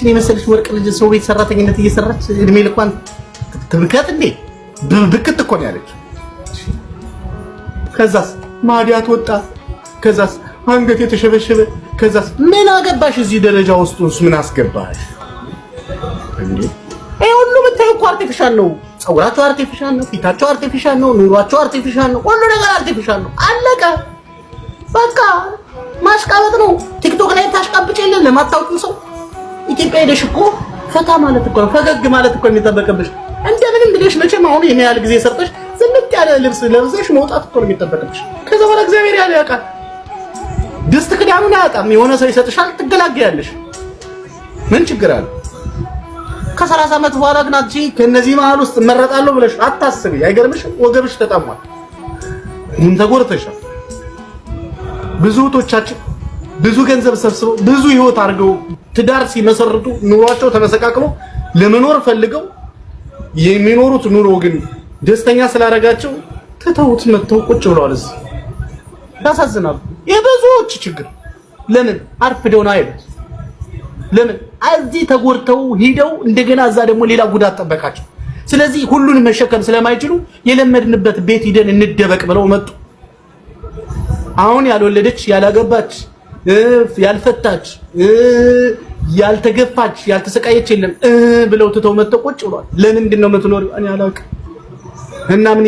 እቺን የመሰለች ወርቅ ልጅ ሰው ቤት ሰራተኝነት እየሰራች እድሜ ልኳን ትብከት እንዴ ብክት እኮ ነው ያለች። ከዛስ ማዲያት ወጣ፣ ከዛስ አንገት የተሸበሸበ፣ ከዛስ ምን አገባሽ እዚህ ደረጃ ውስጥ ምን አስገባሽ እንዴ? ይሄ ሁሉ የምታየው እኮ አርቲፊሻል ነው። ፀጉራቸው አርቲፊሻል ነው፣ ፊታቸው አርቲፊሻል ነው፣ ኑሯቸው አርቲፊሻል ነው፣ ሁሉ ነገር አርቲፊሻል ነው። አለቀ በቃ። ማሽቃበጥ ነው። ቲክቶክ ላይ ታሽቃብጭ የለ ለማታውቁ ሰው ኢትዮጵያ ሄደሽ እኮ ፈታ ማለት እኮ ነው፣ ፈገግ ማለት እኮ የሚጠበቅብሽ። እንደምንም ብለሽ መቼም አሁን ይሄን ያህል ጊዜ ሰርተሽ ዝንጥ ያለ ልብስ ለብሰሽ መውጣት እኮ ነው የሚጠበቅብሽ። ከዛ በኋላ እግዚአብሔር ያለ ያውቃል። ድስት ክዳኑን አያጣም። የሆነ ሰው ይሰጥሻል፣ ትገላገያለሽ። ምን ችግር አለ? ከ30 ዓመት በኋላ ግን አንቺ ከነዚህ መሀል ውስጥ እመረጣለሁ ብለሽ አታስቢ። አይገርምሽም? ወገብሽ ተጣሟል፣ ምን ተጎርተሻል። ብዙ እህቶቻችን ብዙ ገንዘብ ሰብስበው ብዙ ህይወት አድርገው ትዳር ሲመሰርቱ ኑሯቸው ተመሰቃቅሎ ለመኖር ፈልገው የሚኖሩት ኑሮ ግን ደስተኛ ስላደረጋቸው ተተውት መተው ቁጭ ብለዋል። እዚህ ያሳዝናሉ። የብዙዎች ችግር ለምን አርፍደው ነው አይደል? ለምን እዚህ ተጎርተው ሂደው እንደገና እዛ ደግሞ ሌላ ጉዳት ጠበቃቸው። ስለዚህ ሁሉንም መሸከም ስለማይችሉ የለመድንበት ቤት ሂደን እንደበቅ ብለው መጡ። አሁን ያልወለደች ያላገባች ያልፈታች ያልተገፋች ያልተሰቃየች የለም ብለው ትተው መጥተው ቁጭ ብሏል። ለምንድን ነው የምትኖሪው? እኔ አላውቅም። እና ምን